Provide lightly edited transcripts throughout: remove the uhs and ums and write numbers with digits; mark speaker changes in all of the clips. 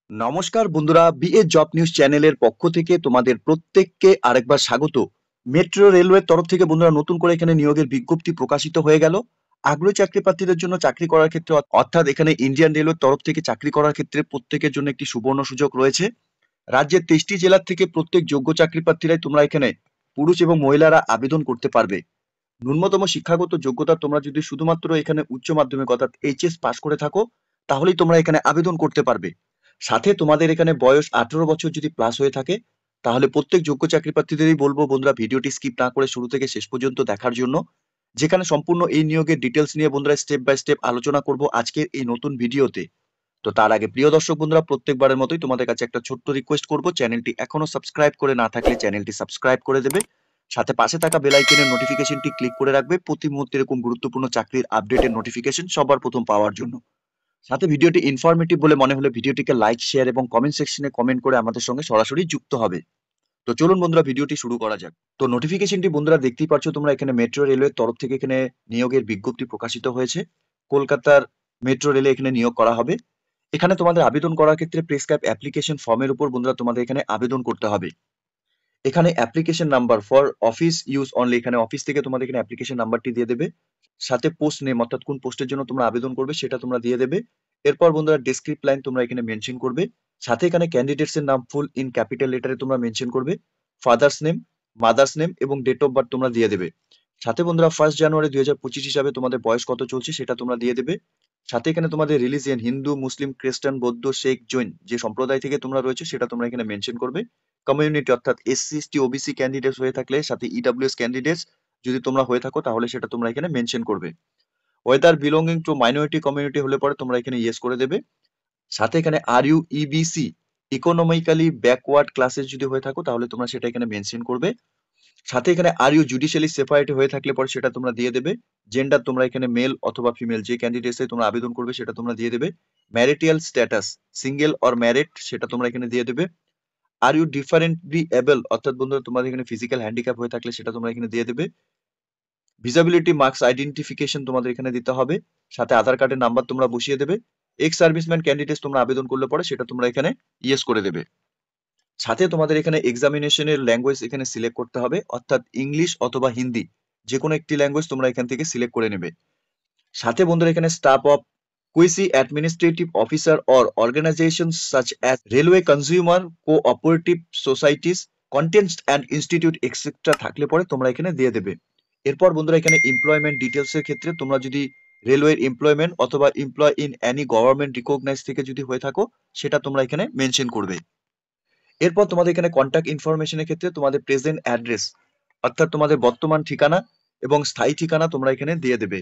Speaker 1: নমস্কার বন্ধুরা, BA job news চ্যানেলের পক্ষ থেকে তোমাদের প্রত্যেককে আরেকবার স্বাগত। মেট্রো রেলওয়ের তরফ থেকে বন্ধুরা নতুন করে এখানে নিয়োগের বিজ্ঞপ্তি প্রকাশিত হয়ে গেল। আগ্রহী চাকরি প্রার্থীদের জন্য চাকরি করার ক্ষেত্রে অর্থাৎ এখানে ইন্ডিয়ান রেলওয়ের তরফ থেকে চাকরি করার ক্ষেত্রে প্রত্যেকের জন্য একটি সুবর্ণ সুযোগ রয়েছে। রাজ্যের 23টি জেলার থেকে প্রত্যেক যোগ্য চাকরি প্রার্থীরাই তোমরা এখানে পুরুষ এবং মহিলারা আবেদন করতে পারবে। ন্যূনতম শিক্ষাগত যোগ্যতা তোমরা যদি শুধুমাত্র এখানে উচ্চ মাধ্যমিক অর্থাৎ এইচএস পাস করে থাকো তাহলেই তোমরা এখানে আবেদন করতে পারবে। সাথে তোমাদের এখানে বয়স 18 বছর যদি প্লাস হয়ে থাকে তাহলে প্রত্যেক যোগ্য চাকরি প্রার্থীদেরই বলবো বন্ধুরা ভিডিওটি স্কিপ না করে শুরু থেকে শেষ পর্যন্ত দেখার জন্য, যেখানে সম্পূর্ণ এই নিয়োগের ডিটেলস নিয়ে বন্ধুরা স্টেপ বাই স্টেপ আলোচনা করব আজকের এই নতুন ভিডিওতে। তো তার আগে প্রিয় দর্শক বন্ধুরা, প্রত্যেকবারের মতোই তোমাদের কাছে একটা ছোট্ট রিকোয়েস্ট করব, চ্যানেলটি এখনো সাবস্ক্রাইব করে না থাকলে চ্যানেলটি সাবস্ক্রাইব করে দেবে। সাথে পাশে থাকা বেল আইকনের নোটিফিকেশনটি ক্লিক করে রাখবে প্রতি মুহূর্তে এরকম গুরুত্বপূর্ণ চাকরির আপডেটের নোটিফিকেশন সবার প্রথম পাওয়ার জন্য। সাথে ভিডিওটি ইনফরমেটিভ বলে মনে হলে ভিডিওটিকে লাইক, শেয়ার এবং কমেন্ট সেকশনে কমেন্ট করে আমাদের সঙ্গে সরাসরি যুক্ত হবে। তো চলুন বন্ধুরা ভিডিওটি শুরু করা যাক। তো নোটিফিকেশনটি বন্ধুরা দেখতেই পাচ্ছ তোমরা, এখানে মেট্রো রেলওয়ের তরফ থেকে এখানে নিয়োগের বিজ্ঞপ্তি প্রকাশিত হয়েছে। কলকাতার মেট্রো রেলে এখানে নিয়োগ করা হবে। এখানে তোমাদের আবেদন করার ক্ষেত্রে প্রেসক্রাইব অ্যাপ্লিকেশন ফর্মের উপর বন্ধুরা তোমাদের এখানে আবেদন করতে হবে। এখানে application number for office use only, এখানে অফিস থেকে তোমাদের এখানে অ্যাপ্লিকেশন নাম্বারটি দিয়ে দেবে। সাথে পোস্ট নেম অর্থাৎ কোন পোস্টের জন্য তোমরা আবেদন করবে সেটা তোমরা দিয়ে দেবে। এরপর বন্ধুরা ডেসক্রিপ্ট লাইন তোমরা এখানে মেনশন করবে। সাথে এখানে ক্যান্ডিডেটস এর নাম ফুল ইন ক্যাপিটাল লেটারে তোমরা মেনশন করবে। ফাদার্স নেম, মাদার্স নেম এবং ডেট অফ বার্থ তোমরা দিয়ে দেবে। সাথে বন্ধুরা 1 জানুয়ারি 2025 হিসাবে তোমাদের বয়স কত চলছে সেটা তোমরা দিয়ে দেবে। সাথে এখানে তোমাদের রিলিজিয়ন হিন্দু, মুসলিম, খ্রিস্টান, বৌদ্ধ, শেখ, জৈন যে সম্প্রদায় থেকে তোমরা রয়েছে সেটা তোমরা এখানে মেনশন করবে। কমিউনিটি অর্থাৎ এসসি, এসটি, ওবিসি ক্যান্ডিডেটস হয়ে থাকলে, সাথে ইডব্লিউএস ক্যান্ডিডেটস যদি তোমরা হয়ে থাকো তাহলে সেটা তোমরা এখানে মেনশন করবে। Whether belonging to minority community হলে পরে তোমরা এখানে ইয়েস করে দেবে। সাথে এখানে are you EBC economically backward classes যদি হয়ে থাকো তাহলে তোমরা সেটা এখানে মেনশন করবে। সাথে এখানে আর ইউ জুডিশিয়ালি সেপারেট হয়ে থাকলে পরে সেটা তোমরা দিয়ে দেবে। জেন্ডার তোমরা এখানে মেল অথবা ফিমেল যে ক্যান্ডিডেটসে তোমরা আবেদন করবে সেটা তোমরা দিয়ে দেবে। Marital status single or married সেটা তোমরা এখানে দিয়ে দেবে। আর ইউ ডিফারেন্টলি এবল অর্থাৎ বন্ধুরা তোমাদের এখানে ফিজিক্যাল হ্যান্ডিক্যাপ হয়ে থাকলে সেটা তোমরা এখানে দিয়ে দেবে। ভিসাবিলিটি মার্কস আইডেন্টিফিকেশন তোমাদের এখানে দিতে হবে। সাথে আধার কার্ডের নাম্বার তোমরা বসিয়ে দেবে। এক্স সার্ভিসম্যান ক্যান্ডিডেটস তোমরা আবেদন করলে পরে সেটা তোমরা এখানে ইয়েস করে দেবে। সাথে তোমাদের এখানে এক্সামিনেশনের ল্যাঙ্গুয়েজ এখানে সিলেক্ট করতে হবে, অর্থাৎ ইংলিশ অথবা হিন্দি যে কোনো একটি ল্যাঙ্গুয়েজ তোমরা এখান থেকে সিলেক্ট করে নেবে। সাথে বন্ধুরা এখানে staff of quasi administrative officer or organisation such as railway consumer cooperative societies canteens and institute etcetera থাকলে পরে তোমরা এখানে দিয়ে দেবে। এরপর বন্ধুরা এখানে এমপ্লয়মেন্ট ডিটেলস এর ক্ষেত্রে তোমরা যদি রেলওয়ের এমপ্লয়মেন্ট অথবা employ in any government recognise থেকে যদি হয়ে থাকো সেটা তোমরা এখানে মেনশন করবে। এরপর তোমাদের এখানে কন্ট্যাক্ট ইনফরমেশনের ক্ষেত্রে তোমাদের প্রেজেন্ট অ্যাড্রেস অর্থাৎ তোমাদের বর্তমান ঠিকানা এবং স্থায়ী ঠিকানা তোমরা এখানে দিয়ে দেবে।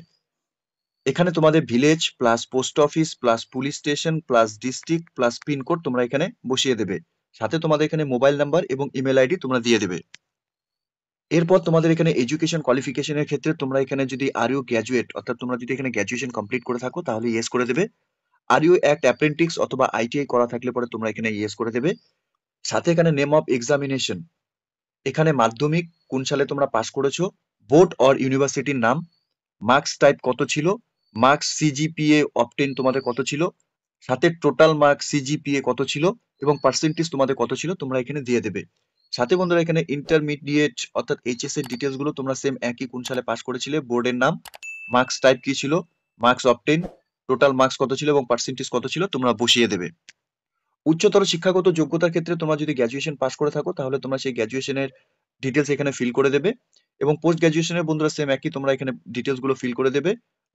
Speaker 1: এখানে তোমাদের village plus post office plus police station plus district plus pincode তোমরা এখানে বসিয়ে দেবে। সাথে তোমাদের এখানে মোবাইল নাম্বার এবং ইমেল আইডি তোমরা দিয়ে দেবে। এরপর তোমাদের এখানে এডুকেশন কোয়ালিফিকেশনের ক্ষেত্রে তোমরা এখানে যদি আর ইউ গ্র্যাজুয়েট অর্থাৎ তোমরা যদি এখানে গ্র্যাজুয়েশন কমপ্লিট করে থাকো তাহলে ইয়েস করে দেবে। আর ইউ অ্যাক্ট অ্যাপ্রেন্টিস অথবা আইটিআই করা থাকলে পরে তোমরা এখানে ইয়েস করে দেবে। সাথে এখানে নেম অফ এক্সামিনেশন, এখানে মাধ্যমিক কোন সালে তোমরা পাস করেছো, বোর্ড অর ইউনিভার্সিটির নাম, মার্কস টাইপ কত ছিল, মার্কস সিজিপিএ অবটেন তোমাদের কত ছিল, সাথে টোটাল মার্কস সিজিপিএ কত ছিল এবং পার্সেন্টেজ তোমাদের কত ছিল তোমরা এখানে দিয়ে দেবে। সাথে বন্ধুরা এখানে ইন্টারমিডিয়েট অর্থাৎ এইচএস এর ডিটেলস গুলো তোমরা সেম একই কোন সালে পাস করেছিলে, বোর্ডের নাম, মার্কস টাইপ কি ছিল, মার্কস অবটেন, টোটাল মার্কস কত ছিল এবং পার্সেন্টেজ কত ছিল তোমরা বসিয়ে দেবে। উচ্চতর শিক্ষাগত যোগ্যতার ক্ষেত্রে তোমরা যদি গ্র্যাজুয়েশন পাস করে থাকো তাহলে তোমরা সেই গ্র্যাজুয়েশনের ডিটেলস এখানে ফিল করে দেবে। এবং পোস্ট গ্র্যাজুয়েশনের বন্ধুরা সেম একই তোমরা এখানে ডিটেলস গুলো ফিল করে দেবে,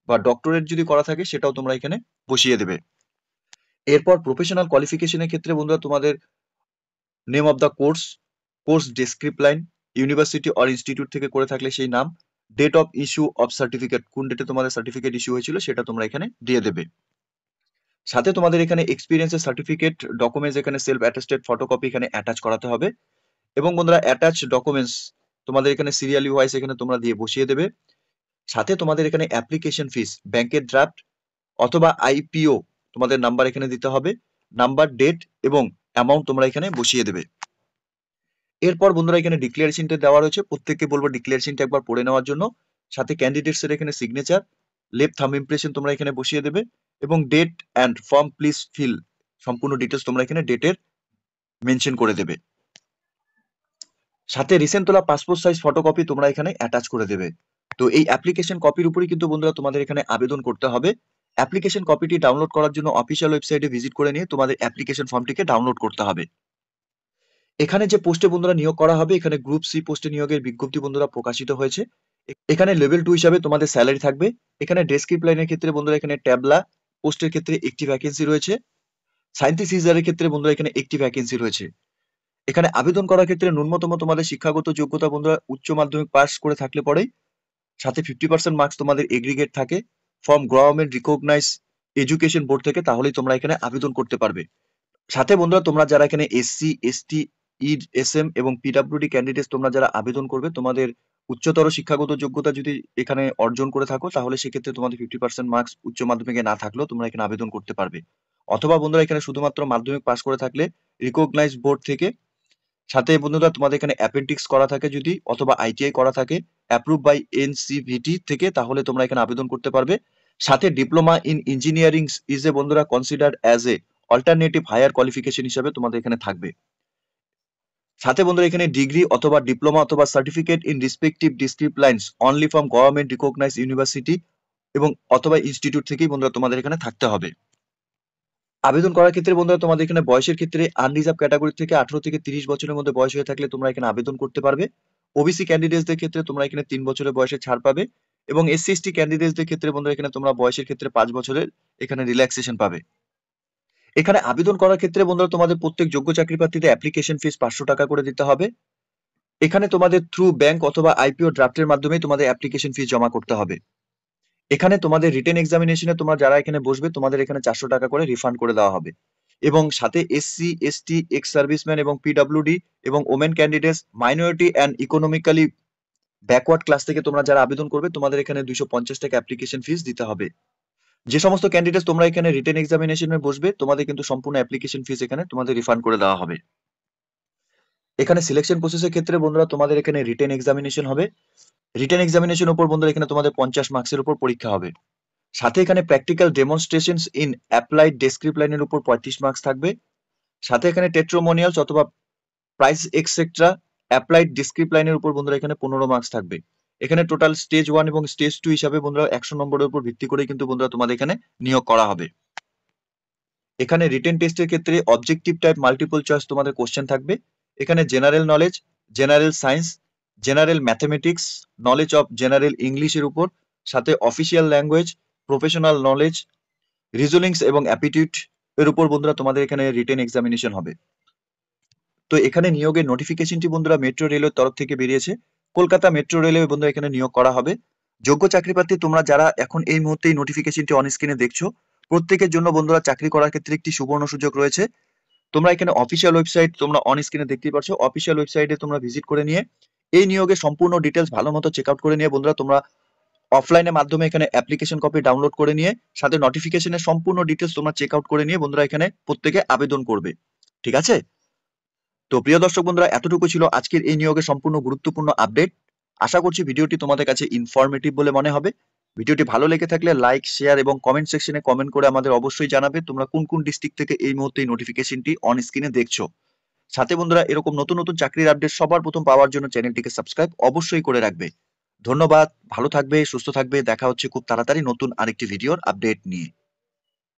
Speaker 1: বা ডক্টরেট যদি করা থাকে সেটাও তোমরা এখানে বসিয়ে দেবে। এরপর প্রফেশনাল কোয়ালিফিকেশনের ক্ষেত্রে বন্ধুরা তোমাদের name of the course, course discipline, university or institute থেকে করে থাকলে সেই নাম, date of issue of certificate কোন ডেটে তোমাদের সার্টিফিকেট ইস্যু হয়েছিল সেটা তোমরা এখানে দিয়ে দেবে। সাথে তোমাদের এখানে এক্সপিরিয়েন্সের সার্টিফিকেট ডকুমেন্টস এখানে সেলফ অ্যাটেস্টেড ফটোকপি এখানে অ্যাটাচ করাতে হবে। এবং বন্ধুরা অ্যাটাচ ডকুমেন্টস তোমাদের এখানে সিরিয়ালি ওয়াইজ এখানে তোমরা দিয়ে বসিয়ে দেবে। সাথে তোমাদের এখানে অ্যাপ্লিকেশন ফিস, ব্যাংকের ড্রাফট অথবা আইপিও তোমাদের নাম্বার এখানে দিতে হবে, নাম্বার, ডেট এবং অ্যামাউন্ট তোমরা এখানে বসিয়ে দেবে। এরপর বন্ধুরা এখানে ডিক্লারেশনটা দেওয়া রয়েছে, প্রত্যেককে বলবো ডিক্লারেশনটা একবার পড়ে নেওয়ার জন্য। সাথে ক্যান্ডিডেটস এর এখানে সিগনেচার, লেফট থাম্ব ইমপ্রেশন তোমরা এখানে বসিয়ে দেবে এবং date and form please fill সম্পূর্ণ ডিটেলস তোমরা এখানে ডেটের মেনশন করে দেবে। সাথে রিসেন্ট তোলা পাসপোর্ট সাইজ ফটোকপি তোমরা এখানে অ্যাটাচ করে দেবে। তো এই অ্যাপ্লিকেশন কপির উপরই কিন্তু বন্ধুরা তোমাদের এখানে আবেদন করতে হবে। অ্যাপ্লিকেশন কপিটি ডাউনলোড করার জন্য অফিসিয়াল ওয়েবসাইটে ভিজিট করে নিয়ে তোমাদের অ্যাপ্লিকেশন ফর্মটিকে ডাউনলোড করতে হবে। এখানে যে পোস্টে বন্ধুরা নিয়োগ করা হবে, এখানে গ্রুপ সি পোস্টে নিয়োগের বিজ্ঞপ্তি বন্ধুরা প্রকাশিত হয়েছে। এখানে লেভেল 2 হিসাবে তোমাদের স্যালারি থাকবে। এখানে ডেসক্রিপ্ট লাইনের ক্ষেত্রে বন্ধুরা এখানে ট্যাবলা পোস্টের ক্ষেত্রে একটি ভ্যাকেন্সি রয়েছে। সায়েন্টিস্ট সিজারের ক্ষেত্রে বন্ধুরা এখানে একটি ভ্যাকেন্সি রয়েছে। এখানে আবেদন করার ক্ষেত্রে ন্যূনতম তোমাদের শিক্ষাগত যোগ্যতা বন্ধুরা উচ্চ মাধ্যমিক পাস করে থাকলে পরেই, সাথে 50% মার্কস তোমাদের এগ্রিগেট থাকে from government recognise education board থেকে, তাহলেই তোমরা এখানে আবেদন করতে পারবে। সাথে বন্ধুরা তোমরা যারা এখানে এসসি, এসটি, ইএসএম এবং পিডব্লিউডি ক্যান্ডিডেট তোমরা যারা আবেদন করবে, তোমাদের উচ্চতর শিক্ষাগত যোগ্যতা যদি এখানে অর্জন করে থাকো, তাহলে সেক্ষেত্রে তোমাদের 50% মার্কস উচ্চ মাধ্যমিকে না থাকলেও তোমরা এখানে আবেদন করতে পারবে। অথবা বন্ধুরা এখানে শুধুমাত্র মাধ্যমিক পাস করে থাকলে রিকগনাইজ বোর্ড থেকে, সাথে বন্ধুরা তোমাদের এখানে অ্যাপেন্ডিক্স করা থাকে যদি, অথবা আইটিআই করা থাকে অ্যাপ্রুভ বাই এনসিভিটি থেকে, তাহলে তোমরা এখানে আবেদন করতে পারবে। সাথে diploma in engineering is a বন্ধুরা considered as a alternative higher qualification হিসেবে তোমাদের এখানে থাকবে। সাথে বন্ধুরা এখানে ডিগ্রি অথবা ডিপ্লোমা অথবা certificate in respective disciplines only from government recognise university এবং অথবা ইনস্টিটিউট থেকেই বন্ধুরা তোমাদের এখানে থাকতে হবে। আবেদন করার ক্ষেত্রে বন্ধুরা তোমাদের এখানে বয়সের ক্ষেত্রে আনরিজার্ভ ক্যাটাগরি থেকে 18 থেকে 30 বছরের মধ্যে বয়স হয়ে থাকলে তোমরা এখানে আবেদন করতে পারবে। ওবিসি ক্যান্ডিডেটসদের ক্ষেত্রে তোমরা এখানে 3 বছরের বয়সে ছাড় পাবে, এবং এসসি এসটি ক্যান্ডিডেটসদের ক্ষেত্রে বন্ধুরা এখানে তোমরা বয়সের ক্ষেত্রে 5 বছরের এখানে রিল্যাক্সেশন পাবে। এখানে আবেদন করার ক্ষেত্রে বন্ধুরা তোমাদের প্রত্যেক যোগ্য চাকরি প্রার্থীদের অ্যাপ্লিকেশন ফিস 500 টাকা করে দিতে হবে। এখানে তোমাদের থ্রু ব্যাংক অথবা আইপিও ড্রাফটের মাধ্যমে তোমাদের অ্যাপ্লিকেশন ফিস জমা করতে হবে। এখানে তোমাদের রিটেন এক্সামিনেশনে তোমরা যারা এখানে বসবে, তোমাদের এখানে 400 টাকা করে রিফান্ড করে দেওয়া হবে। এবং সাথে এসসি, এসটি, এক্স সার্ভিসম্যান এবং পিডব্লিউডি এবং women candidates, minority and economically backward class থেকে তোমরা যারা আবেদন করবে, তোমাদের এখানে 250 টাকা অ্যাপ্লিকেশন ফিস দিতে হবে। যে সমস্ত ক্যান্ডিডেটস তোমরা এখানে রিটেন এক্সামিনেশনে বসবে, তোমাদের কিন্তু সম্পূর্ণ অ্যাপ্লিকেশন ফিস এখানে তোমাদের রিফান্ড করে দেওয়া হবে। এখানে সিলেকশন প্রসেসের ক্ষেত্রে বন্ধুরা তোমাদের এখানে রিটেন এক্সামিনেশন হবে। রিটেন এক্সামিনেশন উপর বন্ধুরা এখানে তোমাদের 50 মার্কসের উপর পরীক্ষা হবে। সাথে এখানে প্র্যাকটিক্যাল ডেমনস্ট্রেশনস ইন অ্যাপ্লাইড ডেসক্রিপ্ট লাইনের উপর 35 মার্কস থাকবে। সাথে এখানে টেস্টিমোনিয়ালস অথবা প্রাইস এক্সেট্রা অ্যাপ্লাইড ডেসক্রিপ্ট লাইনের উপর বন্ধুরা এখানে 15 মার্কস থাকবে। এখানে টোটাল স্টেজ 1 এবং স্টেজ 2 হিসাবে বন্ধুরা 100 নম্বরের উপর ভিত্তি করে কিন্তু বন্ধুরা তোমাদের এখানে নিয়োগ করা হবে। এখানে রিটেন টেস্টের ক্ষেত্রে অবজেক্টিভ টাইপ মাল্টিপল চয়েস তোমাদের কোশ্চেন থাকবে। এখানে general knowledge, general science, general mathematics, knowledge of general ইংলিশের উপর, সাথে অফিসিয়াল ল্যাঙ্গুয়েজ, প্রফেশনাল নলেজ, রিজনিংস এবং অ্যাপটিটিউড এর উপর বন্ধুরা তোমাদের এখানে রিটেন এক্সামিনেশন হবে। তো এখানে নিয়োগের নোটিফিকেশনটি বন্ধুরা মেট্রো রেলের তরফ থেকে বেরিয়েছে। কলকাতা মেট্রো রেলওয়ে বন্ধুরা এখানে নিয়োগ করা হবে। যোগ্য চাকরি প্রার্থী তোমরা যারা এখন এই মুহূর্তে এই নোটিফিকেশনটি অন স্ক্রিনে দেখছো, প্রত্যেকের জন্য বন্ধুরা চাকরি করার ক্ষেত্রে একটি সুবর্ণ সুযোগ রয়েছে। তোমরা এখানে অফিসিয়াল ওয়েবসাইট তোমরা অন স্ক্রিনে দেখতেই পাচ্ছ, অফিসিয়াল ওয়েবসাইটে তোমরা ভিজিট করে নিয়ে এই নিয়োগের সম্পূর্ণ ডিটেলস ভালো মতো চেক আউট করে নিয়ে বন্ধুরা তোমরা অফলাইনের মাধ্যমে এখানে অ্যাপ্লিকেশন কপি ডাউনলোড করে নিয়ে, সাথে নোটিফিকেশনের সম্পূর্ণ ডিটেলস তোমরা চেক আউট করে নিয়ে বন্ধুরা এখানে প্রত্যেকে আবেদন করবে। ঠিক আছে? তো প্রিয় দর্শক বন্ধুরা, এতটুকু ছিল আজকের এই নিয়োগের সম্পূর্ণ গুরুত্বপূর্ণ আপডেট। আশা করছি ভিডিওটি তোমাদের কাছে ইনফরমেটিভ বলে মনে হবে। ভিডিওটি ভালো লেগে থাকলে লাইক, শেয়ার এবং কমেন্ট সেকশনে কমেন্ট করে আমাদের অবশ্যই জানাবে তোমরা কোন কোন ডিস্ট্রিক্ট থেকে এই মুহূর্তে এই নোটিফিকেশনটি অন স্ক্রিনে দেখছো। সাথে বন্ধুরা এরকম নতুন নতুন চাকরির আপডেট সবার প্রথম পাওয়ার জন্য চ্যানেলটিকে সাবস্ক্রাইব অবশ্যই করে রাখবে। ধন্যবাদ, ভালো থাকবে, সুস্থ থাকবে। দেখা হচ্ছে খুব তাড়াতাড়ি নতুন আরেকটি ভিডিওর আপডেট নিয়ে।